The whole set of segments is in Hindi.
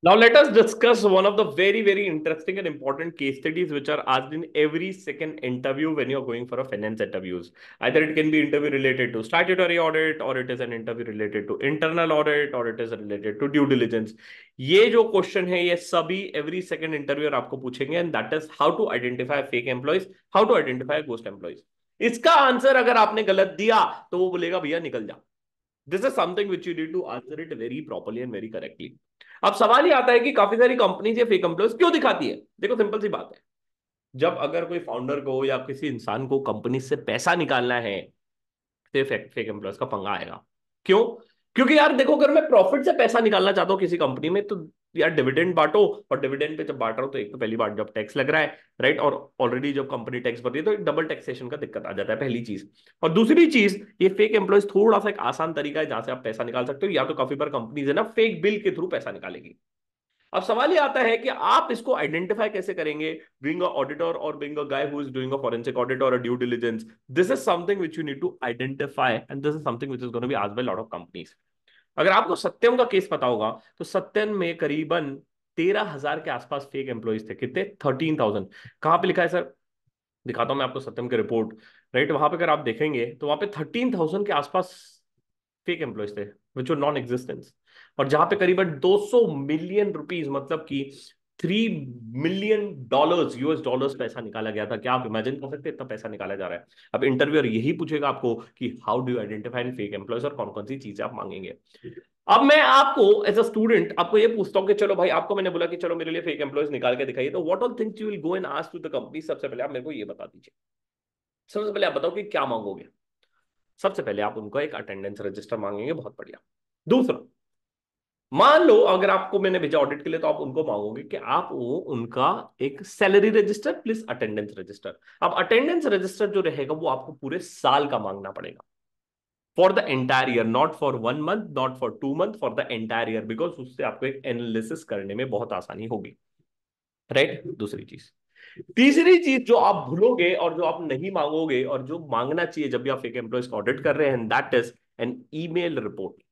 Now let us discuss one of the very, very interesting and important case studies which are asked in every second interview when you're going for a finance interviews. Either it can be interview related to statutory audit, or it is an interview related to internal audit, or it is related to due diligence. ये जो क्वेश्चन है ये सभी एवरी सेकंड इंटरव्यूअर आपको पूछेंगे, and that is how to identify fake employees, how to identify ghost employees. इसका आंसर अगर आपने गलत दिया तो वो बोलेगा भैया निकल जा। This is something which you need to answer it very properly and very correctly. अब सवाल ये आता है कि काफी सारी कंपनीज ये फेक एम्प्लॉयज क्यों दिखाती है। देखो सिंपल सी बात है, जब अगर कोई फाउंडर को या किसी इंसान को कंपनी से पैसा निकालना है तो फेक फेक एम्प्लॉयज का पंगा आएगा। क्यों? क्योंकि यार देखो, अगर मैं प्रॉफिट से पैसा निकालना चाहता हूँ किसी कंपनी में, तो यार डिविडेंड बांटो। और डिविडेंड पे जब बांट रहा हूं तो एक तो पहली बात जब टैक्स लग रहा है, राइट, और ऑलरेडी जब कंपनी टैक्स भरती है तो एक डबल टैक्सेशन का दिक्कत आ जाता है, पहली चीज। और दूसरी चीज, ये फेक एम्प्लॉयज थोड़ा सा एक आसान तरीका है जहां से आप पैसा निकाल सकते हो, या तो काफी बार कंपनीज है ना फेक बिल के थ्रू पैसा निकालेगी। अब सवाल ये आता है कि आप इसको आइडेंटिफाई कैसे करेंगे, बीइंग अ ऑडिटर और being a guy who is doing a forensic audit और a due diligence. This is something which you need to identify, and this is something which is gonna be asked by lot of companies. अगर आपको सत्यम का केस पता होगा तो सत्यम में करीबन 13,000 के आसपास फेक एम्प्लॉइज थे। कितने? 13,000। कहां पे लिखा है सर? दिखाता हूं मैं आपको सत्यम की रिपोर्ट। राइट, वहां पे अगर आप देखेंगे तो वहां पे 13,000 के आसपास फेक एम्प्लॉयज थे विच वर नॉन एग्जिस्टेंस। और जहां पे करीबन 200 मिलियन रुपीस, मतलब कि 3 मिलियन डॉलर्स, यूएस डॉलर्स पैसा निकाला गया था। क्या आप इमेजिन कर सकते हैं इतना पैसा निकाला जा रहा है? अब इंटरव्यूअर यही पूछेगा आपको कि how do you identify fake employees, और कौन कौन सी चीजें आप मांगेंगे। अब मैं आपको एज अ स्टूडेंट आपको ये पूछता हूँ कि चलो भाई, आपको मैंने बोला कि चलो मेरे लिए फेक एम्प्लॉयज निकाल के दिखाइए, तो what all things you will go and ask to the company. सबसे पहले आप मेरे को ये बता दीजिए, सबसे पहले आप बताओ कि क्या मांगोगे। सबसे पहले आप उनको एक अटेंडेंस रजिस्टर मांगेंगे, बहुत बढ़िया। दूसरा, मान लो अगर आपको मैंने भेजा ऑडिट के लिए तो आप उनको मांगोगे कि आप वो उनका एक salary register plus attendance register. अब अटेंडेंस रजिस्टर जो रहेगा वो आपको पूरे साल का मांगना पड़ेगा, for the entire year, not for 1 month, not for 2 month, for the entire year, because उससे आपको एक एनालिसिस करने में बहुत आसानी होगी। राइट, दूसरी चीज। तीसरी चीज जो आप भूलोगे और जो आप नहीं मांगोगे और जो मांगना चाहिए जब भी आप एक एम्प्लॉय को ऑडिट कर रहे हैं, that is an email report.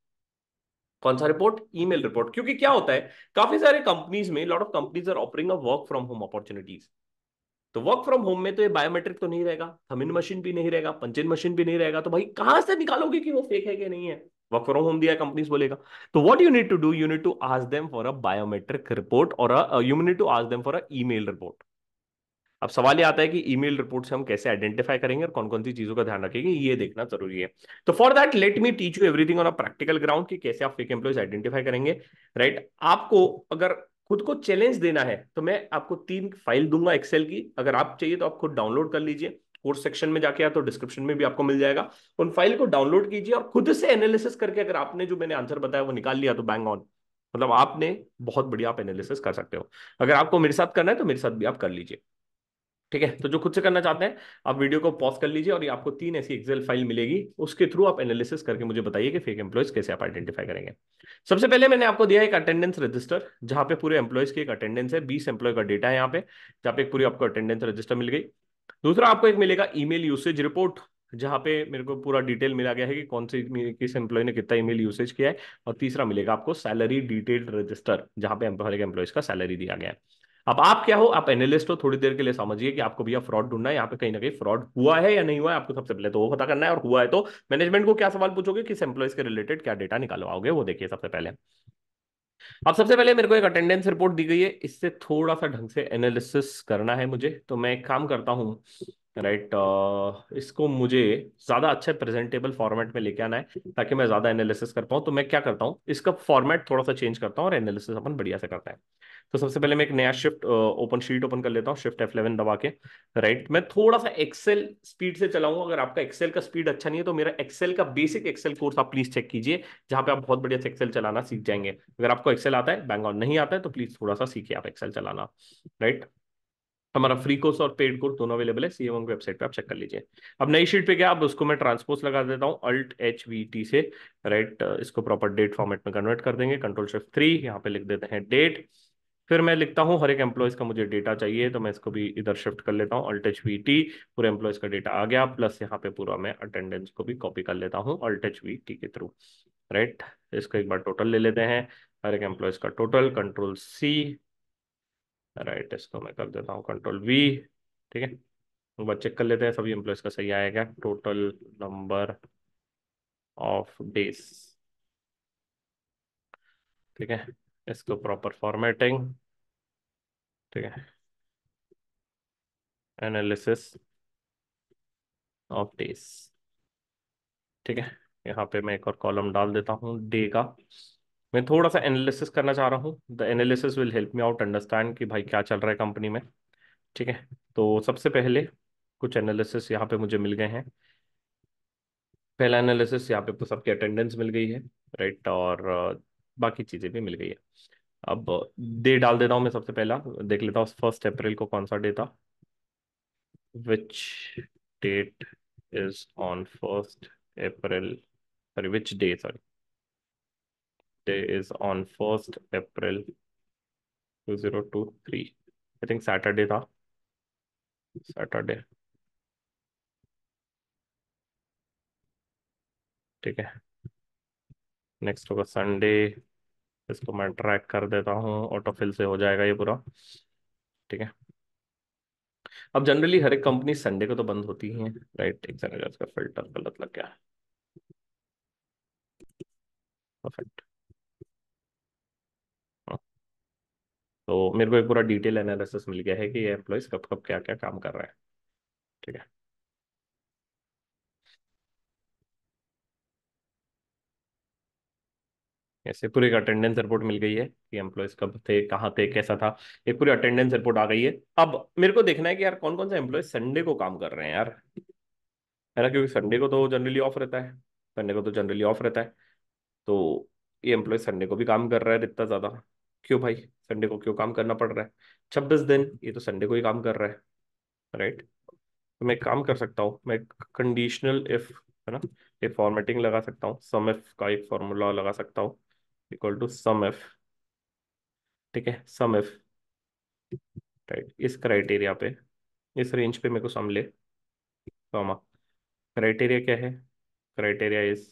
कौन सा रिपोर्ट? Email report. क्योंकि क्या होता है, काफी सारे कंपनीज में lot of companies are offering a work from home opportunities. तो वर्क फ्रॉम होम में तो ये बायोमेट्रिक तो नहीं रहेगा, थंब इन मशीन भी नहीं रहेगा, पंच इन मशीन भी नहीं रहेगा, तो भाई कहां से निकालोगे कि वो फेक है कि नहीं है? वर्क फ्रॉम होम दिया है कंपनीज बोलेगा। तो what you need to do, you need to ask them for a biometric report, और you need to ask them for a email report. अब सवाल ये आता है कि ईमेल रिपोर्ट से हम कैसे आइडेंटिफाई करेंगे और कौन कौन सी चीजों का ध्यान रखेंगे, ये देखना जरूरी है। तो for that let me teach you everything on a practical ground कि कैसे आप फेक एम्प्लॉयज आइडेंटिफाई करेंगे। राइट, आपको अगर खुद को चैलेंज देना है तो मैं आपको 3 फाइल दूंगा एक्सेल की, अगर आप चाहिए तो आप खुद डाउनलोड कर लीजिए। कोर्स सेक्शन में जाके या तो डिस्क्रिप्शन में भी आपको मिल जाएगा। उन फाइल को डाउनलोड कीजिए और खुद से एनालिसिस करके अगर आपने जो मैंने आंसर बताया वो निकाल लिया तो बैंग ऑन, मतलब आपने बहुत बढ़िया आप एनालिसिस कर सकते हो। अगर आपको मेरे साथ करना है तो मेरे साथ भी आप कर लीजिए। ठीक है, तो जो खुद से करना चाहते हैं आप वीडियो को पॉज कर लीजिए और ये आपको 3 ऐसी एक्सेल फाइल मिलेगी, उसके थ्रू आप एनालिसिस करके मुझे बताइए कि फेक एम्प्लॉयज कैसे आप आइडेंटिफाई करेंगे। सबसे पहले मैंने आपको दिया एक अटेंडेंस रजिस्टर, जहां पे पूरे एम्प्लॉयज की एक अटेंडेंस है, 20 एम्प्लॉय का डेटा है यहाँ पे, जहाँ पे एक पूरी आपको अटेंडेंस रजिस्टर मिल गई। दूसरा, आपको एक मिलेगा ईमेल यूसेज रिपोर्ट, जहां पे मेरे को पूरा डिटेल मिला गया है कि कौन से किस एम्प्लॉय ने कितना ईमेल यूसेज किया है। और तीसरा मिलेगा आपको सैलरी डिटेल्ड रजिस्टर, जहां पे हर एक एम्प्लॉयज का सैलरी दिया गया है। अब आप क्या हो, आप एनालिस्ट हो, थोड़ी देर के लिए समझिए कि आपको भैया फ्रॉड ढूंढना है, यहाँ पे कहीं ना कहीं फ्रॉड हुआ है या नहीं हुआ है, आपको सबसे पहले तो वो पता करना है। और हुआ है तो मैनेजमेंट को क्या सवाल पूछोगे, किस एम्प्लॉयज के रिलेटेड क्या डेटा निकालवाओगे, वो देखिए सबसे पहले। अब सबसे पहले मेरे को एक अटेंडेंस रिपोर्ट दी गई है, इससे थोड़ा सा ढंग से एनालिसिस करना है मुझे, तो मैं एक काम करता हूँ। राइट, इसको मुझे ज्यादा अच्छे प्रेजेंटेबल फॉर्मेट में लेके आना है ताकि मैं ज्यादा एनालिसिस कर पाऊँ। तो मैं क्या करता हूँ, इसका फॉर्मेट थोड़ा सा चेंज करता हूँ और एनालिसिस अपन बढ़िया से करता है। तो सबसे पहले मैं एक नया शिफ्ट ओपन शीट ओपन कर लेता हूँ, शिफ्ट F11 दबा के। राइट, मैं थोड़ा सा एक्सेल स्पीड से चलाऊंगा। अगर आपका एक्सेल का स्पीड अच्छा नहीं है तो मेरा एक्सेल का बेसिक एक्सेल कोर्स आप प्लीज चेक कीजिए, जहां पे आप बहुत बढ़िया से एक्सेल चलाना सीख जाएंगे। अगर आपको एक्सेल आता है, बैंग ऑन नहीं आता है, तो प्लीज थोड़ा सा सीखिए आप एक्सेल चलाना। राइट, हमारा फ्री कोर्स और पेड कोर्स दोनों अवेलेबल है, सीएम की वेबसाइट पे आप चेक कर लीजिए। अब नई शीट पे क्या, अब उसको मैं ट्रांसपोज लगा देता हूँ Alt+H+V+T से। राइट, इसको प्रॉपर डेट फॉर्मेट में कन्वर्ट कर देंगे, Ctrl+Shift+3, यहाँ पे लिख देते हैं डेट। फिर मैं लिखता हूँ हर एक एम्प्लॉयज का मुझे डेटा चाहिए, तो मैं इसको भी इधर शिफ्ट कर लेता हूँ Alt+H+V+T। पूरे एम्प्लॉयज का डेटा आ गया, प्लस यहाँ पे पूरा मैं अटेंडेंस को भी कॉपी कर लेता हूँ Alt+H+V+T के थ्रू। राइट, इसको एक बार टोटल ले लेते हैं। हर एक एम्प्लॉयज का टोटल, कंट्रोल सी, राइट, इसको मैं कर देता हूँ कंट्रोल वी। ठीक है, एक बार चेक कर लेते हैं सभी एम्प्लॉयज का सही आएगा, टोटल नंबर ऑफ डेज। ठीक है, इसको प्रॉपर फॉर्मेटिंग। ठीक है, एनालिसिस ऑफ डेज। ठीक है, यहाँ पे मैं एक और कॉलम डाल देता हूँ डे का। मैं थोड़ा सा एनालिसिस करना चाह रहा हूँ, the analysis will help me out understand कि भाई क्या चल रहा है कंपनी में। ठीक है, तो सबसे पहले कुछ एनालिसिस यहाँ पे मुझे मिल गए हैं। पहला एनालिसिस यहाँ पे तो सबकी अटेंडेंस मिल गई है, राइट, और बाकी चीज़ें भी मिल गई है। अब डे डाल देता हूँ मैं, सबसे पहला देख लेता हूँ 1 अप्रैल को कौन सा डे था। Which date is on 1 April, sorry which day, sorry day is on 1 April 2023। I think Saturday था, सैटरडे। ठीक है, नेक्स्ट होगा संडे। इसको मैं ट्रैक कर देता हूँ, ऑटो फिल से हो जाएगा ये पूरा। ठीक है, अब जनरली हर एक कंपनी संडे को तो बंद होती ही है, राइट। एक सेकंड, इसका फिल्टर गलत लग गया। परफेक्ट। तो मेरे को एक पूरा डिटेल एनालिसिस मिल गया है कि ये एम्प्लॉयज कब कब क्या क्या काम कर रहे हैं। ठीक है, ऐसे पूरी एक अटेंडेंस रिपोर्ट मिल गई है कि एम्प्लॉयज कब थे, कहाँ थे, कैसा था। एक पूरी अटेंडेंस रिपोर्ट आ गई है। अब मेरे को देखना है कि यार कौन कौन से एम्प्लॉयज संडे को काम कर रहे हैं यार, है ना, क्योंकि संडे को तो जनरली ऑफ रहता है। संडे को तो जनरली ऑफ रहता है। तो ये एम्प्लॉय संडे को भी काम कर रहा है इतना ज्यादा, क्यों भाई, संडे को क्यों काम करना पड़ रहा है? 26 दिन ये तो संडे को ही काम कर रहा है, राइट। तो मैं एक काम कर सकता हूँ, मैं कंडीशनल इफ, है ना, एक फॉर्मेटिंग लगा सकता हूँ, सम इफ का एक फॉर्मूला लगा सकता हूँ, इक्वल टू सम इफ। ठीक है, सम इफ, राइट, इस क्राइटेरिया पे, इस रेंज पे मेरे को सम ले, कॉमा, क्राइटेरिया क्या है, क्राइटेरिया इज,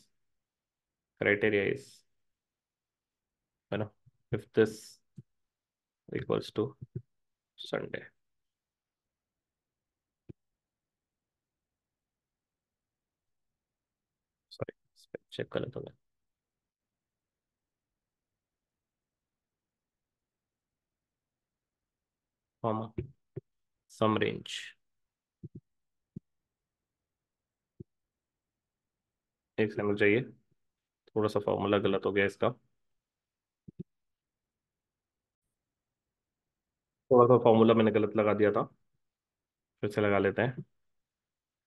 है ना, if this equals to Sunday. Sorry, check कर लेता हूँ, कॉमा, सम रेंज। एक सेकंड चाहिए, थोड़ा सा फॉर्मूला गलत हो गया इसका, थोड़ा सा फॉर्मूला मैंने गलत लगा दिया था, फिर से लगा लेते हैं।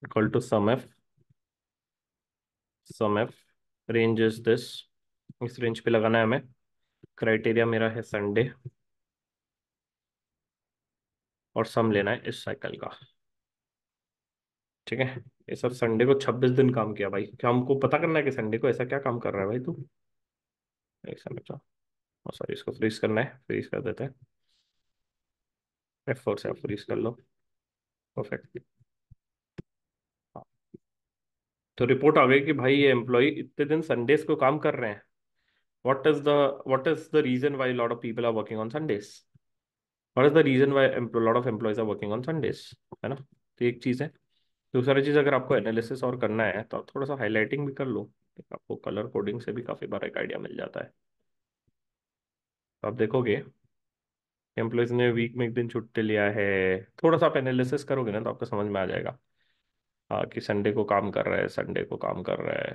Equal to sum if range is this, इस रेंज पे लगाना है हमें। क्राइटेरिया मेरा है संडे, और सम लेना है इस साइकिल का। ठीक है, ये सर संडे को 26 दिन काम किया भाई, क्या हमको पता करना है कि संडे को ऐसा क्या काम कर रहा है भाई तू? एक सेकंड, सॉरी, इसको फ्रीज करना है, फ्रीज कर देते हैं, F4 से आप फ्रीज कर लो। परफेक्ट। तो रिपोर्ट आ गई कि भाई ये एम्प्लॉय इतने दिन संडेज को काम कर रहे हैं। What is the what is the reason why lot of people are working on Sundays? What is the reason why lot of employees are working on Sundays? है ना, तो एक चीज है। दूसरी चीज, अगर आपको एनालिसिस और करना है तो आप थोड़ा सा हाईलाइटिंग भी कर लो, आपको कलर कोडिंग से भी काफी बार एक आइडिया मिल जाता है। तो आप देखोगे एम्प्लॉयज ने वीक में एक दिन छुट्टी लिया है, थोड़ा सा आप एनालिसिस करोगे ना तो आपको समझ में आ जाएगा। हाँ, कि संडे को काम कर रहा है, संडे को काम कर रहा है।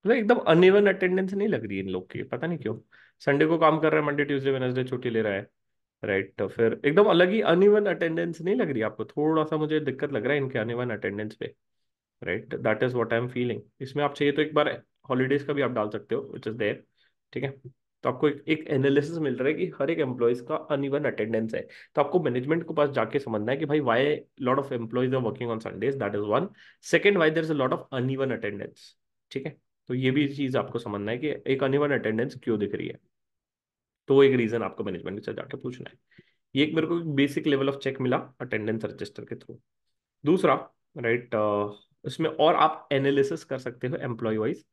मतलब एकदम अनइवन अटेंडेंस नहीं लग रही है इन लोग की, पता नहीं क्यों। संडे को काम कर रहा है, मंडे ट्यूसडे वेडनेसडे छुट्टी ले रहा है, राइट। तो फिर एकदम अलग ही अनइवन अटेंडेंस नहीं लग रही आपको? थोड़ा सा मुझे दिक्कत लग रहा है इनके अनइवन अटेंडेंस पे, right. That is what I am feeling. इसमें आप चाहिए तो एक बार हॉलीडेज का भी आप डाल सकते हो, विच इज देयर। ठीक है, तो आपको एक एनालिसिस मिल रहा है कि हर एक एम्प्लॉयज का अनइवन अटेंडेंस है। तो आपको मैनेजमेंट को पास जाके समझना है कि भाई why lot of employees are working on Sundays, that is one. Second, why there is a lot of uneven attendance. ठीक है, तो ये भी चीज आपको समझना है कि एक अनइवन अटेंडेंस क्यों दिख रही है। तो एक रीजन आपको मैनेजमेंट से जाके पूछना है। ये एक मेरे को बेसिक लेवल ऑफ चेक मिला अटेंडेंस रजिस्टर के थ्रू। दूसरा, राइट, इसमें और आप एनालिसिस कर सकते हो एम्प्लॉय वाइज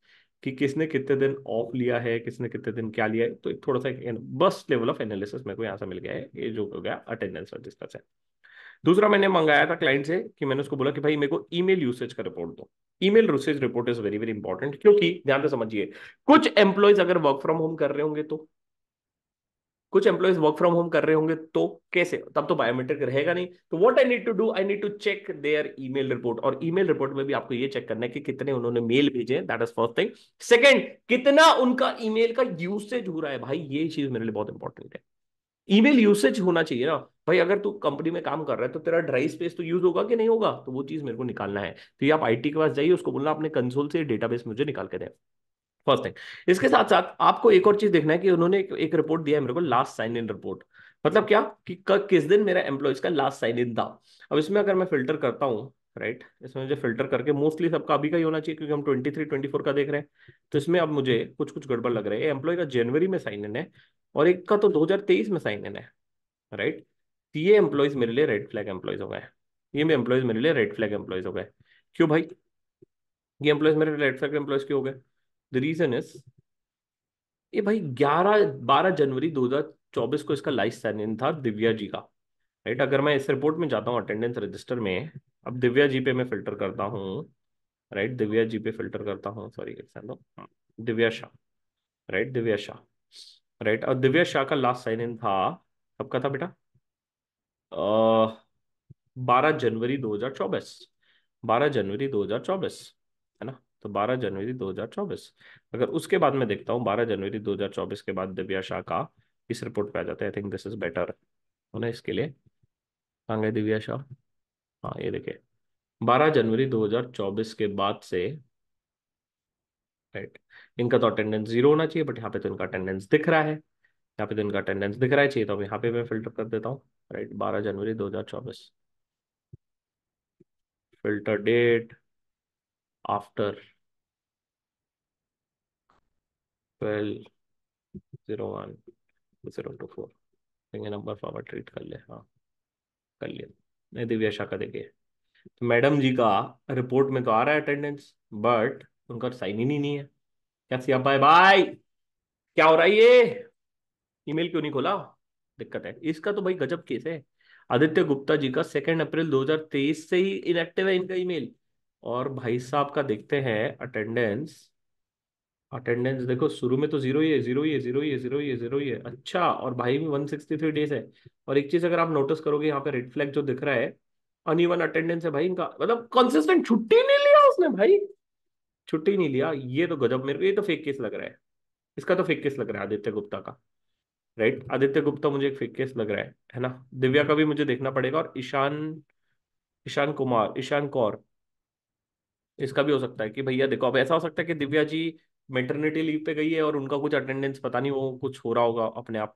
कि किसने कितने दिन ऑफ लिया है, किसने कितने दिन क्या लिया है। तो एक थोड़ा सा बस लेवल ऑफ एनालिसिस मेरे को यहाँ से मिल गया है, ये जो हो गया अटेंडेंस रजिस्टर से। दूसरा मैंने मंगाया था क्लाइंट से कि मैंने उसको बोला कि भाई मेरे को ईमेल यूसेज का रिपोर्ट दो। Email usage report is very very important, क्योंकि ध्यान से समझिए, कुछ एम्प्लॉयज अगर वर्क फ्रॉम होम कर रहे होंगे तो, कुछ एम्प्लॉयज वर्क फ्रॉम होम कर रहे होंगे तो कैसे, तब तो बायोमेट्रिक रहेगा नहीं। तो what I need to do, I need to check their email report, और ईमेल रिपोर्ट में भी आपको ये चेक करना है कि कितने उन्होंने मेल भेजे, that is first thing. Second, कितना उनका ईमेल का यूसेज हो रहा है, भाई ये चीज मेरे लिए बहुत इंपॉर्टेंट है। ईमेल यूसेज होना चाहिए ना भाई, अगर तू कंपनी में काम कर रहा है तो तेरा ड्राइव स्पेस तो यूज होगा कि नहीं होगा, तो वो चीज मेरे को निकालना है। तो ये आप आईटी के पास जाइए, उसको बोलना अपने कंसोल से डेटाबेस मुझे निकाल के दे, फर्स्ट थिंग। इसके साथ साथ आपको एक और चीज देखना है कि उन्होंने एक रिपोर्ट दिया है मेरे को, लास्ट साइन इन रिपोर्ट। मतलब क्या कि किस दिन मेरा एम्प्लॉयज का लास्ट साइन इन था। अब इसमें अगर मैं फिल्टर करता हूँ, राइट, इसमें मुझे फिल्टर करके मोस्टली सबका अभी का ही होना चाहिए, क्योंकि हम 23-24 का देख रहे हैं। तो इसमें अब मुझे कुछ कुछ गड़बड़ लग रहा है, एम्प्लॉय का जनवरी में साइन इन है और एक का तो 2023 में साइन इन है, राइट। ये एम्प्लॉयज मेरे लिए रेड फ्लैग एम्प्लॉयज हो गए, ये एम्प्लॉयज मेरे लिए रेड फ्लैग एम्प्लॉयज हो गए। क्यों भाई, ये एम्प्लॉयज मेरे रेड फ्लैग एम्प्लॉयज क्यों हो गए? द रीजन इज, ये भाई 12 जनवरी 2024 को इसका लाइफ साइन इन था दिव्या जी का, राइट। अगर मैं इस रिपोर्ट में जाता हूँ अटेंडेंस रजिस्टर में, अब दिव्या जी पे मैं फिल्टर करता हूँ, राइट, दिव्या जी पे फिल्टर करता हूँ, सॉरी दो, दिव्या शाह, राइट, दिव्या शाह, राइट। और दिव्या शाह का लास्ट साइन इन था, कब का था बेटा? 12 जनवरी 2024, 12 जनवरी 2024, है ना। तो 12 जनवरी 2024, अगर उसके बाद मैं देखता हूँ 12 जनवरी 2024 के बाद दिव्या शाह का इस रिपोर्ट पे आ जाता है, I think this is better होना इसके लिए। कहाँ गए दिव्या शाह? हाँ ये देखिए, 12 जनवरी 2024 के बाद से, राइट, इनका तो अटेंडेंस जीरो होना चाहिए, बट यहाँ पे तो इनका अटेंडेंस दिख रहा है, यहाँ पे तो इनका अटेंडेंस दिख रहा है, चाहिए तो अब यहाँ पे मैं फिल्टर कर देता हूँ, राइट, 12 जनवरी 2024, फिल्टर डेट आफ्टर 12/01/2024, देंगे नंबर फॉरवर्ड ट्रीट कर ले, हाँ कर लिया। नहीं, दिव्या शाह का देखिए, तो मैडम जी का रिपोर्ट में तो आ रहा है अटेंडेंस, बट उनका साइन इन ही नहीं है। क्या सिया बाय बाय, क्या हो रहा है ये, ईमेल क्यों नहीं खोला? दिक्कत है इसका तो भाई, गजब केस है। आदित्य गुप्ता जी का 2 अप्रैल 2023 से ही इनएक्टिव है इनका ईमेल, और भाई साहब का देखते हैं अटेंडेंस। अटेंडेंस देखो, शुरू में तो जीरो ही है, जीरो ही है, जीरो ही है, जीरो ही है, जीरो ही है, अच्छा, और भाई में 163 डेज है। और एक चीज अगर आप नोटिस करोगे, यहाँ पे रेड फ्लैग जो दिख रहा है, अनइवन अटेंडेंस है भाई इनका, मतलब कंसिस्टेंट छुट्टी नहीं लिया उसने भाई, छुट्टी नहीं लिया। ये तो गजब, मेरे को ये तो फेक केस लग रहा है, इसका तो फेक केस लग रहा है आदित्य गुप्ता का, राइट। आदित्य गुप्ता मुझे एक फेक केस लग रहा है ना। दिव्या का भी मुझे देखना पड़ेगा, और ईशान, ईशान कुमार, ईशान कौर, इसका भी हो सकता है कि भैया देखो, अब ऐसा हो सकता है कि दिव्या जी मेटर्निटी लीव पे गई है और उनका कुछ अटेंडेंस पता नहीं वो कुछ हो रहा होगा अपने आप,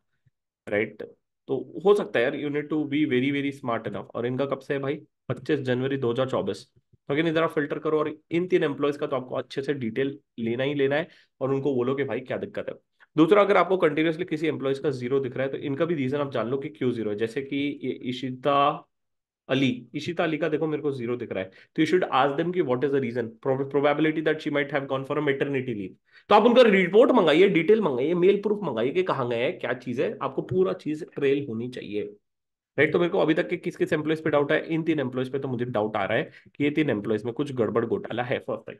राइट। तो हो सकता है यार, you need to be very very smart enough. और इनका कब से है भाई? 25 जनवरी 2024। तो अगर जरा फिल्टर करो, और इन तीन एम्प्लॉयज का तो आपको अच्छे से डिटेल लेना ही लेना है, और उनको बोलो कि भाई क्या दिक्कत है। दूसरा, अगर आपको कंटिन्यूअसली किसी एम्प्लॉयज का जीरो दिख रहा है, तो इनका भी रीजन आप जान लो कि क्यों जीरो है। जैसे कि ये इशिता अली, इशिता अली का देखो मेरे को जीरो दिख रहा है, तो यू शुड आस्क देम कि what is the reason, probability that she might have gone for a maternity leave. तो आप उनका रिपोर्ट मंगाइए, डिटेल मंगाइए, मेल प्रूफ मंगाइए कि कहाँ गए हैं, क्या चीज है, आपको पूरा चीज ट्रेल होनी चाहिए, राइट। तो मेरे को अभी तक के किस किस एम्प्लॉयज पे डाउट है, इन तीन एम्प्लॉयज पे तो मुझे डाउट आ रहा है कि ये तीन एम्प्लॉयज में कुछ गड़बड़ घोटाला है, फर्स्ट थिंग।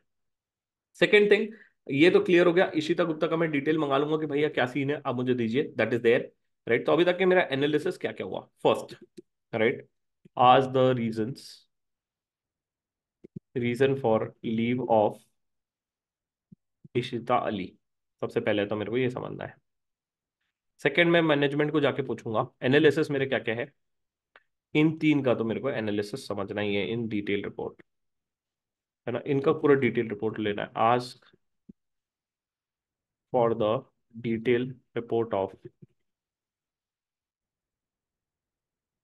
सेकेंड थिंग, ये तो क्लियर हो गया, इशिता गुप्ता का मैं डिटेल मंगा लूंगा कि भैया क्या सीन है, आप मुझे दीजिए, दैट इज देयर, राइट। तो अभी तक के मेरा एनालिसिस क्या क्या हुआ, फर्स्ट, राइट, आज the reason for leave of Ishita Ali, सबसे पहले तो मेरे को ये समझना है। सेकंड, मैं मैनेजमेंट को जाके पूछूंगा एनालिसिस मेरे क्या क्या है, इन तीन का तो मेरे को एनालिसिस समझना ही है इन डिटेल रिपोर्ट, है ना। इनका पूरा डिटेल रिपोर्ट लेना है, आज for the detail report of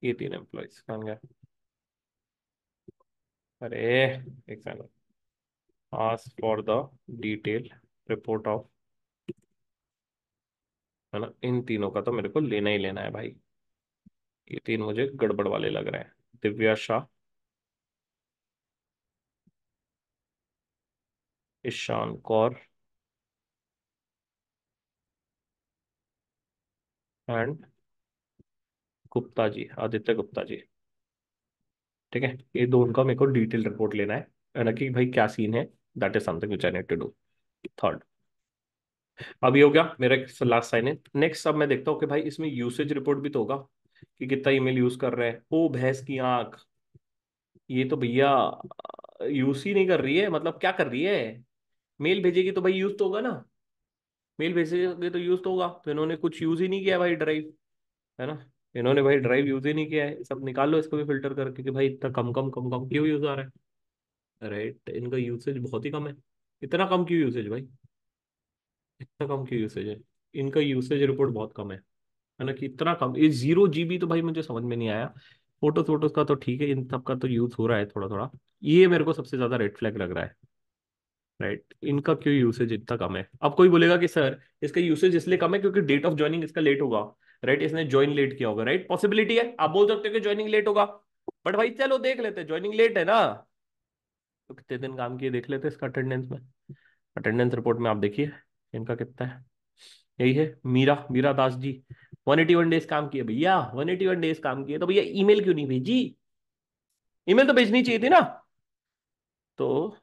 ये तीन एम्प्लॉयज कहाँ गया, अरे एक सेकंड, आज for the detail report of, है ना, इन तीनों का तो मेरे को लेना ही लेना है भाई। ये तीन मुझे गड़बड़ वाले लग रहे हैं, दिव्या शाह, ईशान कौर, एंड गुप्ता जी, आदित्य गुप्ता जी। ठीक है, ये दो उनका मेरे को डिटेल रिपोर्ट लेना है ना, कि भाई क्या सीन है। That is something which I need to do. Third. अभी हो गया मेरा लास्ट साइन है। नेक्स्ट अब मैं देखता हूँ कि भाई इसमें यूसेज रिपोर्ट भी तो होगा, कि कितना ईमेल यूज कर रहे हैं। ओ भैंस की आंख, ये तो भैया यूज ही नहीं कर रही है, मतलब क्या कर रही है। मेल भेजेगी तो भाई यूज तो होगा ना, मेल भेजेगी तो यूज तो होगा। तो इन्होंने कुछ यूज ही नहीं किया भाई ड्राइव, है ना। इन्होंने भाई ड्राइव यूज ही नहीं किया है। सब निकाल लो इसको भी फिल्टर करके कि भाई इतना कम कम कम कम क्यों यूज आ रहा है। राइट, इनका यूसेज बहुत ही कम है। इतना कम क्यों यूसेज भाई, इतना कम क्यों यूसेज है। इनका यूसेज रिपोर्ट बहुत कम है ना, कि इतना कम। ये 0 GB तो भाई मुझे समझ में नहीं आया। फोटोज वोटोज का तो ठीक है, इन सब का तो यूज हो रहा है थोड़ा थोड़ा। ये मेरे को सबसे ज्यादा रेड फ्लैग लग रहा है। राइट, इनका क्यों यूसेज इतना कम है। अब कोई बोलेगा कि सर इसका यूसेज इसलिए कम है क्योंकि डेट ऑफ ज्वाइनिंग इसका लेट होगा। राइट, इसने ज्वाइन लेट किया होगा। राइट, पॉसिबिलिटी है, आप बोल सकते हो कि ज्वाइनिंग लेट होगा। बट भाई चलो देख लेते हैं, ज्वाइनिंग लेट है ना, तो कितने दिन काम किए देख लेते हैं इसका अटेंडेंस में। अटेंडेंस रिपोर्ट में आप देखिए इनका कितना है। यही है, मीरा मीरा दास जी। 181 डेज काम किए भैया, 181 डेज काम किए, तो भैया ईमेल क्यों नहीं भेजी। ईमेल तो भेजनी चाहिए थी ना। तो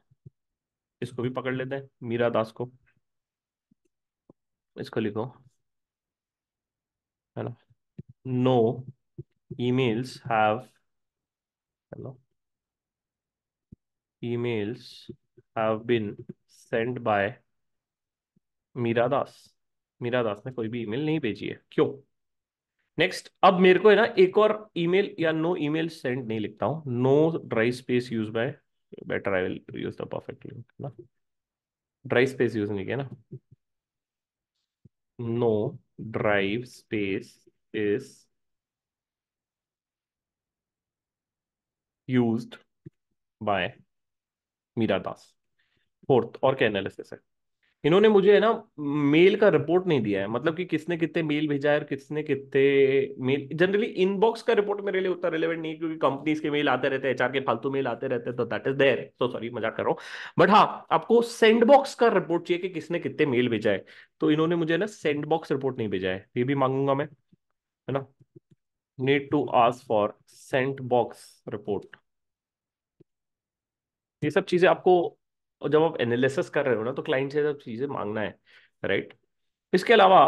इसको भी पकड़ लेते हैं, मीरा दास को। इसको लिखो, है ना। No emails have, hello, emails have been sent by Meera Das. Meera Das ने कोई भी ईमेल नहीं भेजी है, क्यों। नेक्स्ट, अब मेरे को है ना एक और ईमेल, या नो ईमेल सेंड नहीं लिखता हूँ, no dry space use by, better I will use the perfect link ना। ड्राई स्पेस यूज नहीं किया ना। No drive space is used by Meera Das. Fourth, और क्या एनालिसिस है। इन्होंने मुझे है ना मेल का रिपोर्ट नहीं दिया है, मतलब कि किसने कितने मेल भेजा है और किसने कितने मेल। जनरली इनबॉक्स का रिपोर्ट मेरे लिए उतना रिलेवेंट नहीं है, क्योंकि कंपनीज के मेल आते रहते हैं, एचआर के फालतू मेल आते रहते हैं, तो दैट इज देयर। तो सॉरी, मजाक कर रहा हूँ। बट हाँ, आपको सेंड बॉक्स का रिपोर्ट चाहिए कि किसने कितने मेल भेजा है। तो इन्होंने मुझे ना सेंड बॉक्स रिपोर्ट नहीं भेजा है, ये भी मांगूंगा मैं, है ना। Need to ask for sent box report. ये सब चीजें आपको जब आप एनालिसिस कर रहे हो ना, तो क्लाइंट से सब चीजें मांगना है। राइट। इसके अलावा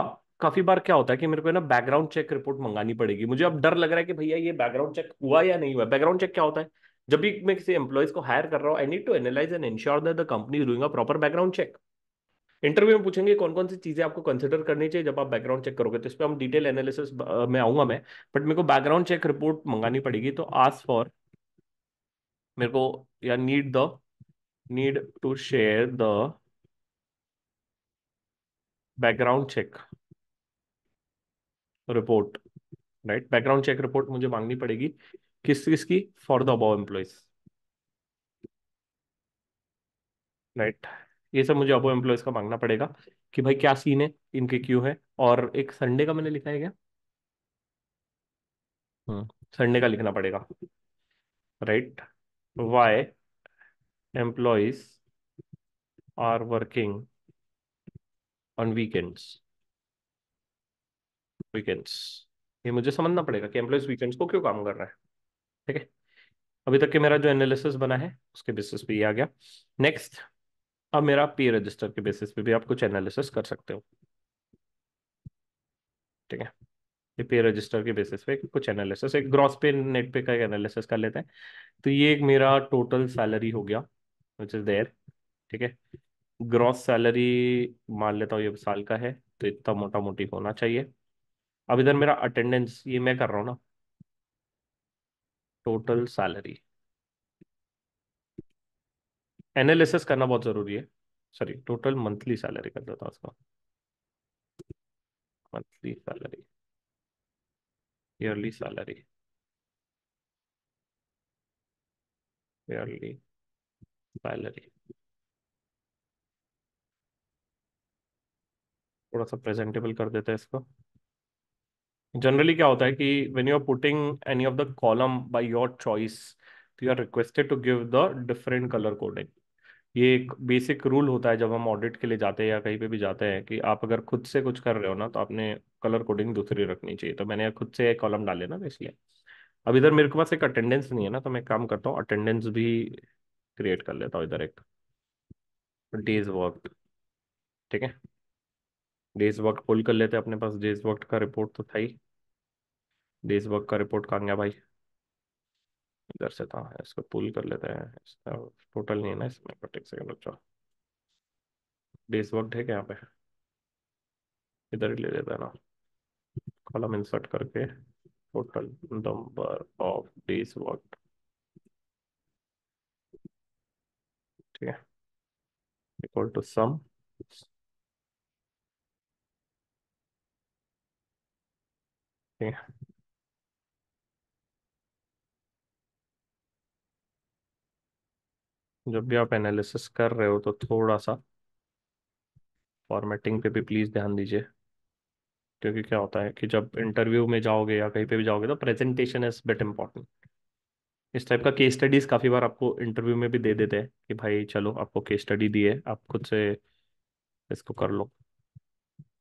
काफी बार क्या होता है कि मेरे को है ना बैकग्राउंड चेक रिपोर्ट मंगानी पड़ेगी। मुझे अब डर लग रहा है कि भैया ये बैकग्राउंड चेक हुआ या नहीं हुआ। बैकग्राउंड चेक क्या होता है, जब भी मैं किसी एम्प्लॉयज को हायर कर रहा हूँ, I need to analyse and ensure that the company is doing a proper background check. Interview में पूछेंगे कौन कौन सी चीजें आपको कंसिडर करनी चाहिए जब आप बैकग्राउंड चेक करोगे, तो इस पर हम डिटेल एनालिसिस में आऊंगा मैं। बट मेरे को बैकग्राउंड चेक रिपोर्ट मंगानी पड़ेगी, तो आस्क फॉर, मेरे को, या need to share the background check report. Right, background check report मुझे मांगनी पड़ेगी, किस किसकी, for the above employees. Right, ये सब मुझे अबव एम्प्लॉयज का मांगना पड़ेगा, कि भाई क्या सीन है, इनके क्यों है। और एक संडे का मैंने लिखा है क्या। संडे का लिखना पड़ेगा। Right, why employees are working on weekends. Weekends, ये मुझे समझना पड़ेगा कि एम्प्लॉयज वीकेंड्स को क्यों काम कर रहा है। ठीक है, अभी तक के मेरा जो एनालिसिस बना है उसके बेसिस पे ये आ गया। नेक्स्ट, अब मेरा पे रजिस्टर के बेसिस पे भी आप कुछ एनालिसिस कर सकते हो। ठीक है, ये पे रजिस्टर के बेसिस पे कुछ एनालिसिस, एक ग्रॉस पे नेट पे का एक एनालिसिस कर लेते हैं। तो ये एक मेरा टोटल सैलरी हो गया, विच इज देयर। ठीक है, ग्रॉस सैलरी मान लेता हूँ ये साल का है, तो इतना मोटा मोटी होना चाहिए। अब इधर मेरा अटेंडेंस, ये मैं कर रहा हूँ ना, टोटल सैलरी एनालिसिस करना बहुत जरूरी है। सॉरी, टोटल मंथली सैलरी कर देता हूँ उसका। Monthly salary, yearly salary, yearly salary. थोड़ा सा प्रेजेंटेबल कर देते हैं इसको। जनरली क्या होता है कि when you are putting any of the column by your choice, तो you are requested to give the different colour coding. ये एक बेसिक रूल होता है जब हम ऑडिट के लिए जाते हैं या कहीं पे भी जाते हैं, कि आप अगर खुद से कुछ कर रहे हो ना, तो आपने कलर कोडिंग दूसरी रखनी चाहिए, तो मैंने खुद से कॉलम डाले ना, तो इसलिए। अब इधर मेरे के पास एक अटेंडेंस नहीं है ना, तो मैं काम करता हूँ, अटेंडेंस भी क्रिएट कर लेता हूँ इधर एक, डेज वर्क। ठीक है, डेज वर्क पुल कर लेते हैं, अपने पास डेज वर्क का रिपोर्ट तो था ही। डेज वर्क का रिपोर्ट कहाँ गया भाई, इधर से था, इसको पुल कर लेते हैं, इसका टोटल नहीं है ना इसमें, बट एक सेकंड रुक जाओ। डेज वर्क है क्या यहाँ पे, इधर ही ले लेते हैं ना, कॉलम इंसर्ट करके total number of days work. ठीक है, इक्वल टू सम। ठीक है, जब भी आप एनालिसिस कर रहे हो तो थोड़ा सा फॉर्मेटिंग पे भी प्लीज ध्यान दीजिए, क्योंकि क्या होता है कि जब इंटरव्यू में जाओगे या कहीं पे भी जाओगे तो प्रेजेंटेशन इज बिट इम्पोर्टेंट। इस टाइप का केस स्टडीज काफी बार आपको इंटरव्यू में भी दे देते हैं कि भाई चलो आपको केस स्टडी दी है, आप खुद से इसको कर लो।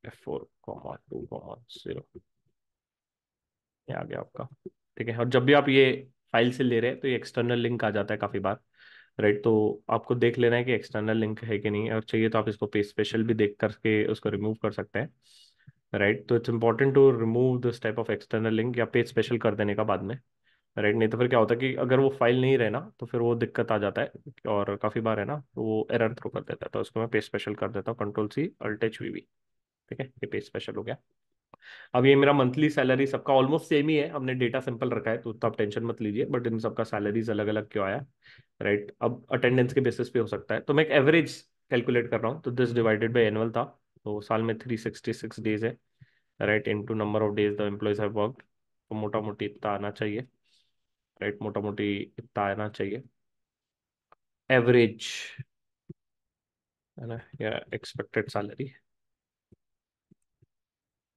F4,2,0, ये आ गया आपका। ठीक है, और जब भी आप ये फाइल से ले रहे हैं तो ये एक्सटर्नल लिंक आ जाता है काफी बार, राइट, तो आपको देख लेना है कि एक्सटर्नल लिंक है कि नहीं, और चाहिए तो आप इसको पेज स्पेशल भी देख करके उसको रिमूव कर सकते हैं, राइट। तो it's important to remove this type of external link, या पेज स्पेशल कर देने का बाद में, राइट। नहीं तो फिर क्या होता है कि अगर वो फाइल नहीं रहे ना तो फिर वो दिक्कत आ जाता है, और काफी बार है ना तो वो एरर थ्रो कर देता है, तो उसको मैं पेज स्पेशल कर देता हूँ, Ctrl+C Alt+H+V। ठीक है, ये पेज स्पेशल हो गया। अब ये मेरा मंथली सैलरी सबका ऑलमोस्ट सेम ही है, हमने डेटा सिंपल रखा है तो उतना आप टेंशन मत लीजिए, बट इन सबका सैलरीज अलग अलग क्यों आया, राइट। अब अटेंडेंस के बेसिस पे हो सकता है, तो मैं एक एवरेज कैलकुलेट कर रहा हूँ, तो दिस डिवाइडेड बाई एनुअल था, तो साल में 366 डेज है, right, into number of days the employees have worked, तो मोटा मोटी इतना आना चाहिए, राइट, मोटा मोटी इतना आना चाहिए एवरेज, है ना, या एक्सपेक्टेड सैलरी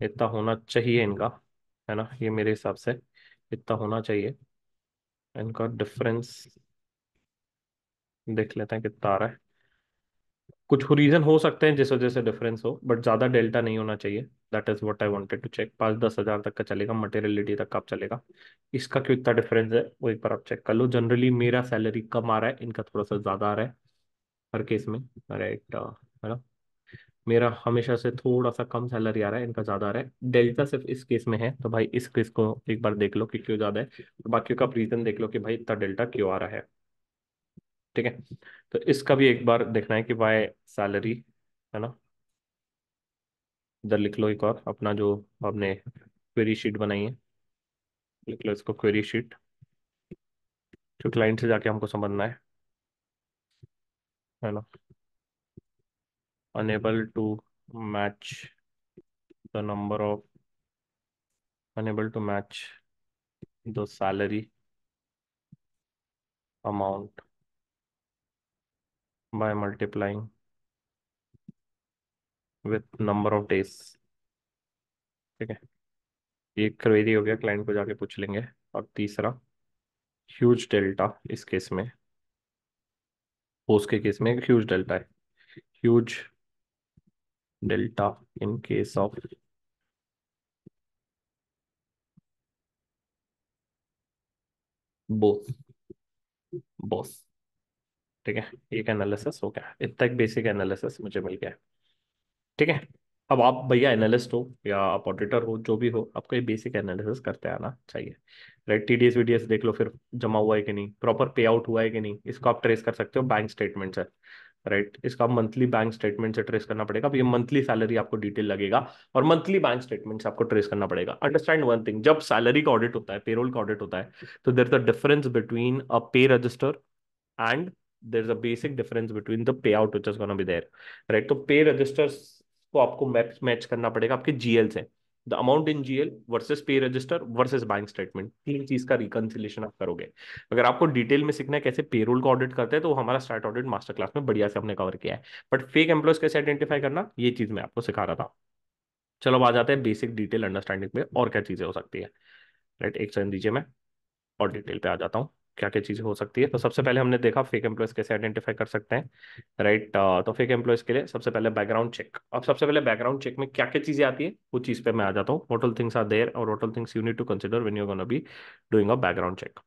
इतना होना चाहिए इनका, है ना, ये मेरे हिसाब से इतना होना चाहिए। इनका डिफरेंस देख लेते हैं कितना आ रहा है, कुछ रीजन हो सकते हैं जिस वजह से डिफरेंस हो, बट ज्यादा डेल्टा नहीं होना चाहिए। That is what I wanted to check, 5-10 हज़ार तक का चलेगा, मटेरियलिटी तक का आप चलेगा, इसका क्यों इतना डिफरेंस है वो एक बार आप चेक कर लो। जनरली मेरा सैलरी कम आ रहा है, इनका थोड़ा सा ज्यादा आ रहा है हर केस में, राइट, है ना। मेरा हमेशा से थोड़ा सा कम सैलरी आ रहा है, इनका ज्यादा आ रहा है, डेल्टा सिर्फ इस केस में है, तो भाई इस केस को एक बार देख लो कि क्यों ज्यादा है, तो बाकी का रीजन देख लो कि भाई इतना डेल्टा क्यों आ रहा है। ठीक है, तो इसका भी एक बार देखना है कि वाई सैलरी, है ना। इधर लिख लो एक और अपना जो हमने क्वेरी शीट बनाई है, लिख लो इसको क्वेरी शीट, जो क्लाइंट से जाके हमको समझना है ना। Unable to match the number of, unable to match the salary amount by multiplying with number of days. ठीक है, ये क्वेरी हो गया, क्लाइंट को जाके पूछ लेंगे। और तीसरा, ह्यूज डेल्टा इस केस में, पोस्ट के केस में ह्यूज डेल्टा है, huge delta in case of both boss. ठीक है, एक एनालिसिस हो गया, इतना एक बेसिक एनालिसिस मुझे मिल गया है। ठीक है, अब आप भैया एनालिस्ट हो या आप ऑडिटर हो, जो भी हो, आपको ये बेसिक एनालिसिस करते आना चाहिए, राइट। टीडीएस वीडीएस देख लो फिर, जमा हुआ है कि नहीं, प्रॉपर पे आउट हुआ है कि नहीं, इसको आप ट्रेस कर सकते हो बैंक स्टेटमेंट से, राइट। इसका मंथली बैंक स्टेटमेंट से ट्रेस करना पड़ेगा, अब ये मंथली सैलरी आपको डिटेल लगेगा, और मंथली बैंक स्टेटमेंट से आपको ट्रेस करना पड़ेगा। अंडरस्टैंड वन थिंग, जब सैलरी का ऑडिट होता है, पेरोल का ऑडिट होता है, तो there is a difference between a pay register and there's a basic difference between the payout which is going to be there, right। तो पे रजिस्टर्स को आपको मैच करना पड़ेगा आपके जीएल से, the amount in GL versus पे रजिस्टर वर्सेस बैंक स्टेटमेंट, तीन चीज का रिकंसिलेशन आप करोगे। अगर आपको डिटेल में सीखना है कैसे पेरोल को ऑडिट करते हैं, तो हमारा स्टार्ट ऑडिट मास्टर क्लास में बढ़िया से हमने कवर किया है, बट फेक एम्प्लॉयज कैसे आइडेंटिफाई करना, ये चीज मैं आपको सिखा रहा था। चलो अब आ जाते हैं बेसिक डिटेल अंडरस्टैंडिंग में, और क्या चीजें हो सकती है, राइट। एक सेकंड दीजिए, मैं और डिटेल पे आ जाता हूँ क्या क्या चीजें हो सकती है। तो सबसे पहले हमने देखा फेक एम्प्लॉयज कैसे आइडेंटिफाई कर सकते हैं, राइट। तो फेक एम्प्लॉयज के लिए सबसे पहले बैकग्राउंड चेक। अब सबसे पहले बैकग्राउंड चेक में क्या क्या चीजें आती है वो चीज पे मैं आ जाता हूँ। What all things are there और what all things you need to consider when you gonna be doing a background check.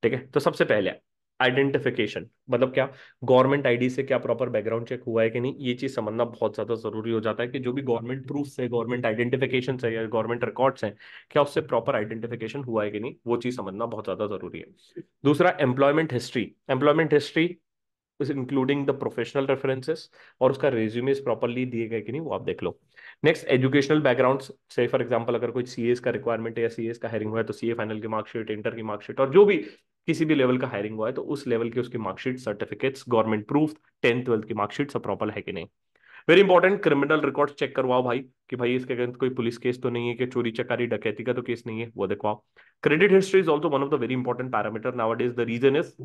ठीक है, तो सबसे पहले आइडेंटिफिकेशन, मतलब क्या, गवर्नमेंट आईडी से क्या प्रॉपर बैकग्राउंड चेक हुआ है कि नहीं, ये चीज समझना बहुत ज्यादा जरूरी हो जाता है कि जो भी गवर्नमेंट प्रूफ है, गवर्नमेंट आइडेंटिफिकेशन है या गवर्नमेंट रिकॉर्ड्स हैं, क्या उससे प्रॉपर आइडेंटिफिकेशन हुआ है कि नहीं, वो चीज समझना बहुत ज्यादा जरूरी है। दूसरा, employment history. Employment history including the professional references और उसका रेज्यूमेस प्रॉपरली दिए गए कि नहीं, वो आप देख लो। Next, educational background. Say for example अगर कोई सीएस का रिक्वायरमेंट है या सीएस का हायरिंग हुआ है तो सीए फाइनल की मार्कशीट, इंटर की मार्कशीट, और जो भी किसी भी लेवल का हायरिंग हुआ है तो उस लेवल की उसकी marksheet, certificates, government proof, 10th 12th की मार्कशीट सब प्रॉपर है कि नहीं। Very important, criminal record check करवाओ भाई, कि भाई इसके अगेंस्ट कोई पुलिस केस तो नहीं है, कि चोरी चकारी डकैती का तो केस नहीं है, वो देखवाओ। Credit history is also one of the very important parameter nowadays. The reason is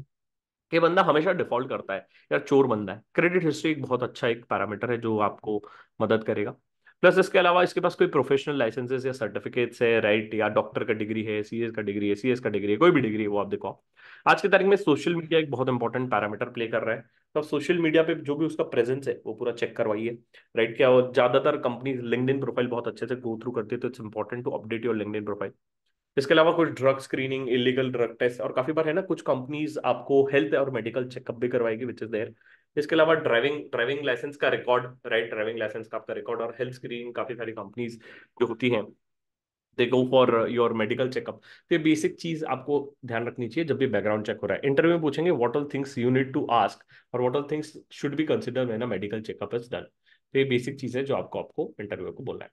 कि बंदा हमेशा डिफॉल्ट करता है, यार चोर बंदा है। क्रेडिट हिस्ट्री एक बहुत अच्छा एक पैरामीटर है जो आपको मदद करेगा। प्लस इसके अलावा इसके पास कोई प्रोफेशनल लाइसेंसेस या सर्टिफिकेट्स है, राइट, या डॉक्टर का डिग्री है, सीएस का डिग्री है, सीएस का डिग्री है, कोई भी डिग्री है वो आप देखो। आज की तारीख में सोशल मीडिया एक बहुत इंपॉर्टेंट पैरामीटर प्ले कर रहा है। तो आप सोशल मीडिया पे जो भी उसका प्रेजेंस है वो पूरा चेक करवाइए, राइट। क्या वो ज्यादातर कंपनी लिंक्डइन प्रोफाइल बहुत अच्छे से गो थ्रू करती है, तो it's important to update your LinkedIn profile. इसके अलावा कुछ drug screening, illegal drug test, और काफी बार है ना कुछ कंपनीज आपको हेल्थ और मेडिकल चेकअप भी करवाएगी, विच इज देयर। इसके अलावा ड्राइविंग ड्राइविंग लाइसेंस का रिकॉर्ड, राइट, ड्राइविंग लाइसेंस का आपका रिकॉर्ड, और हेल्थ स्क्रीनिंग काफी सारी कंपनीज जो होती हैं they go for your medical checkup. तो ये बेसिक चीज आपको ध्यान रखनी चाहिए जब भी बैकग्राउंड चेक हो रहा है। इंटरव्यू में पूछेंगे what all things you need to ask और what all things should be consider when a medical checkup is done. तो ये बेसिक चीज है जो आपको इंटरव्यू को बोलना है।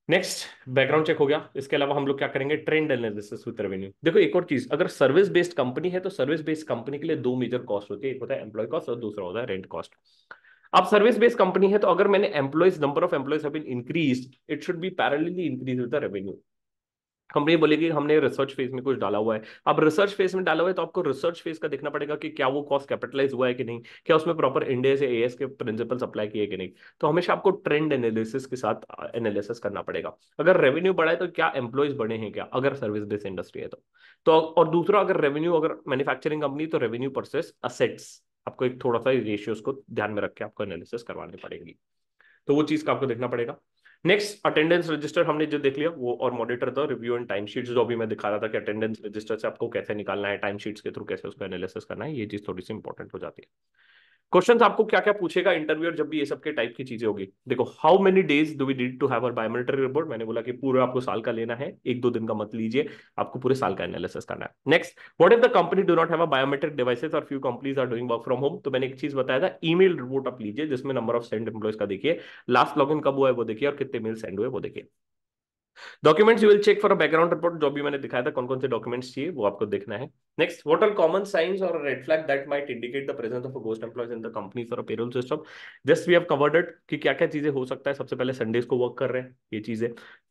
नेक्स्ट, बैकग्राउंड चेक हो गया। इसके अलावा हम लोग क्या करेंगे, ट्रेंड एनालिसिस विद रेवेन्यू। देखो एक और चीज, अगर सर्विस बेस्ड कंपनी है तो सर्विस बेस्ड कंपनी के लिए दो मेजर कॉस्ट होती है, एक होता है एम्प्लॉय कॉस्ट और दूसरा होता है रेंट कॉस्ट। अब सर्विस बेस्ड कंपनी है तो अगर मैंने employees, number of employees have been increase, it should be parallelly increase with the revenue. Company बोलेगी हमने रिसर्च फेज में कुछ डाला हुआ है, अब रिसर्च फेज में डाला हुआ है तो आपको रिसर्च फेज का देखना पड़ेगा कि क्या वो कॉस्ट कैपिटलाइज हुआ है कि नहीं, क्या उसमें प्रॉपर इंडिया से एएस के प्रिंसिपल्स अप्लाई किए कि नहीं। तो हमेशा आपको ट्रेंड एनालिसिस के साथ एनालिसिस करना पड़ेगा। अगर रेवेन्यू बढ़ा है तो क्या एम्प्लॉयज बढ़े हैं क्या, अगर सर्विस बेस्ड इंडस्ट्री है तो और दूसरा, अगर रेवेन्यू, अगर मैन्युफैक्चरिंग कंपनी तो रेवेन्यू वर्सेस असेट्स, आपको एक थोड़ा सा रेशियोज को ध्यान में रख के आपको एनालिसिस करवानी पड़ेगी। तो वो चीज का आपको देखना पड़ेगा। नेक्स्ट, अटेंडेंस रजिस्टर हमने जो देख लिया वो, और monitor the review and time sheets, जो अभी मैं दिखा रहा था कि अटेंडेंस रजिस्टर से आपको कैसे निकालना है, टाइम शीट्स के थ्रू कैसे उसको एनालिसिस करना है, ये चीज थोड़ी सी इंपॉर्टेंट हो जाती है। क्वेश्चंस आपको क्या क्या पूछेगा इंटरव्यूअर जब भी ये सब के टाइप की चीजें होगी। देखो, how many days do we need to have a biometric report, मैंने बोला कि पूरा आपको साल का लेना है, एक दो दिन का मत लीजिए, आपको पूरे साल का एनालिसिस करना है। Next, what if the company do not have a biometric devices और few companies are doing work from home. तो मैंने एक चीज बताया था, ईमेल रिपोर्ट आप लीजिए जिसमें नंबर ऑफ सेंड एम्प्लॉयज का देखिए, लास्ट लॉगिन कब हुआ है वो देखिए, और कितने मेल सेंड हुए वो देखिए। Documents you will check for a background report, जो भी मैंने दिखाया था कौन कौन से डॉक्यूमेंट्स चाहिए वो आपको देखना है। Next, what are common signs और red flag that might indicate the presence of a ghost employees in the company for a payroll system. Just we have covered it कि क्या क्या चीजें हो सकता है। सबसे पहले संडेज को वर्क कर रहे हैं, ये चीजें,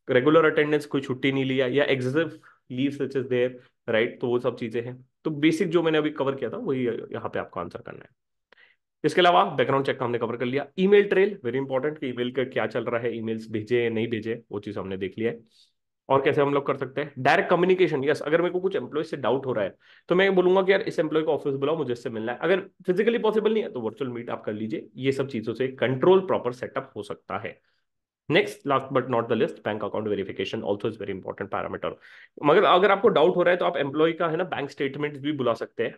रेगुलर अटेंडेंस, कोई छुट्टी नहीं लिया, या excessive leave such is there, right, तो वो सब चीजें हैं। तो बेसिक जो मैंने अभी कवर किया था वही यहाँ पे आपको आंसर करना है। इसके अलावा बैकग्राउंड चेक का हमने कवर कर लिया। ईमेल ट्रेल वेरी इंपॉर्टेंट, कि ईमेल का क्या चल रहा है, ईमेल्स भेजे या नहीं भेजे, वो चीज हमने देख लिया है। और कैसे हम लोग कर सकते हैं डायरेक्ट कम्युनिकेशन। यस, अगर मेरे को कुछ एम्प्लॉय से डाउट हो रहा है तो मैं बोलूंगा कि यार इस एम्प्लॉय को ऑफिस बुलाओ, मुझे इससे मिलना है। अगर फिजिकली पॉसिबल नहीं है तो वर्चुअल मीट आप कर लीजिए। ये सब चीजों से कंट्रोल प्रॉपर सेटअप हो सकता है। Next, last but not the list, bank account verification also is very important parameter. मगर अगर आपको डाउट हो रहा है तो आप एम्प्लॉय का है ना बैंक स्टेटमेंट भी बुला सकते हैं।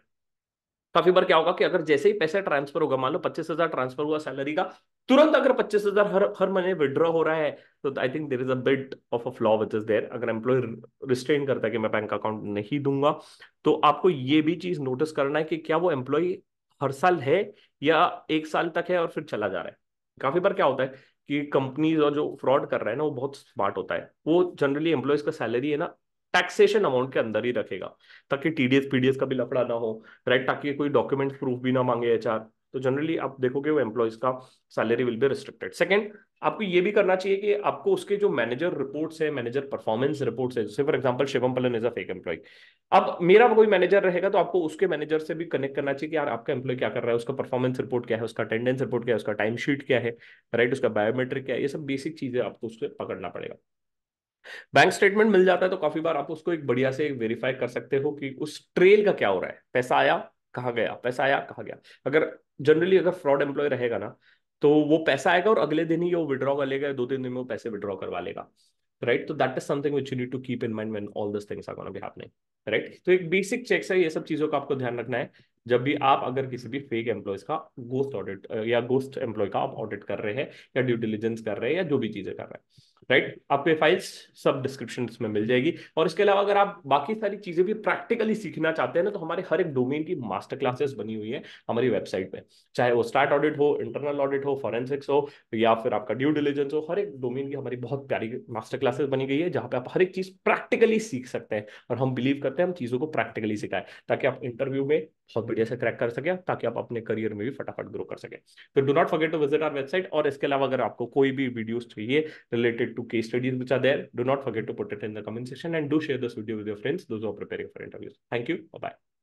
काफी बार क्या होगा कि अगर जैसे ही पैसा ट्रांसफर होगा, मान लो 25,000 ट्रांसफर हुआ सैलरी का, तुरंत अगर 25,000 हर हर महीने विड्रॉ हो रहा है, तो I think there is a bit of a flaw which is there. अगर एम्प्लॉय रिस्ट्रेन करता है कि मैं बैंक अकाउंट नहीं दूंगा, तो आपको ये भी चीज नोटिस करना है कि क्या वो एम्प्लॉय हर साल है या एक साल तक है और फिर चला जा रहा है। काफी बार क्या होता है कि कंपनीज और जो फ्रॉड कर रहा है ना वो बहुत स्मार्ट होता है, वो जनरली एम्प्लॉयज का सैलरी है ना टैक्सेशन अमाउंट के अंदर ही रखेगा, ताकि टीडीएस पीडीएस का भी लफड़ा ना हो, राइट, ताकि कोई डॉक्यूमेंट प्रूफ भी ना मांगे एचआर। तो जनरली आप देखोगे वो एम्प्लॉयज का salary will be restricted. Second, आपको ये भी करना चाहिए कि आपको उसके जो मैनेजर रिपोर्ट्स है, मैनेजर परफॉर्मेंस रिपोर्ट्स है, जैसे for example Shivam Palan is a fake employee, अब मेरा कोई मैनेजर रहेगा तो आपको उसके मैनेजर से भी कनेक्ट करना चाहिए कि यार आपका एम्प्लॉय क्या कर रहा है, उसका परफॉर्मेंस रिपोर्ट क्या है, उसका अटेंडेंस रिपोर्ट क्या है, उसका टाइम शीट क्या है, राइट, उसका बायोमेट्रिक क्या है, ये सब बेसिक चीजें आपको उससे पकड़ना पड़ेगा। बैंक स्टेटमेंट मिल जाता है तो काफी बार आप उसको एक बढ़िया से वेरीफाई कर सकते हो कि उस ट्रेल का क्या हो रहा है, पैसा आया कहाँ गया, पैसा आया कहाँ गया। अगर जनरली अगर फ्रॉड एम्प्लॉय रहेगा ना, तो वो पैसा आएगा और अगले दिन ही वो विड्रॉ कर लेगा, 2-3 दिन में वो पैसे विड्रॉ करवा लेगा। राइट, तो that is something which you need to keep in mind when all this things are gonna be happening. Right, तो एक बेसिक चेक्स है, ये सब चीजों का आपको ध्यान रखना है जब भी आप अगर किसी भी फेक एम्प्लॉयज का गोस्ट ऑडिट या गोस्ट एम्प्लॉय का आप ऑडिट कर रहे हैं या ड्यू डिलिजेंस कर रहे हैं या जो भी चीजें कर रहे हैं। राइट, आपको फाइल्स सब डिस्क्रिप्शन में मिल जाएगी। और इसके अलावा अगर आप बाकी सारी चीजें भी प्रैक्टिकली सीखना चाहते हैं ना, तो हमारे हर एक डोमेन की मास्टर क्लासेस बनी हुई है हमारी वेबसाइट पे। चाहे वो स्टार्ट ऑडिट हो, इंटरनल ऑडिट हो, फॉरेंसिक्स हो, या फिर आपका ड्यू डिलिजेंस हो, हर एक डोमेन की हमारी बहुत प्यारी मास्टर क्लासेस बनी गई है जहां पे आप हर एक चीज प्रैक्टिकली सीख सकते हैं। और हम बिलीव करते हैं हम चीजों को प्रैक्टिकली सिखाएं, ताकि आप इंटरव्यू में बहुत बढ़िया से क्रैक कर सके, ताकि आप अपने करियर में भी फटाफट ग्रो कर सके। तो do not forget to visit our website. और इसके अलावा अगर आपको कोई भी वीडियोस चाहिए related to case studies which are there, do not forget to put it in the comment section and do share this video with your friends, those who are preparing for interviews. Thank you. Bye bye.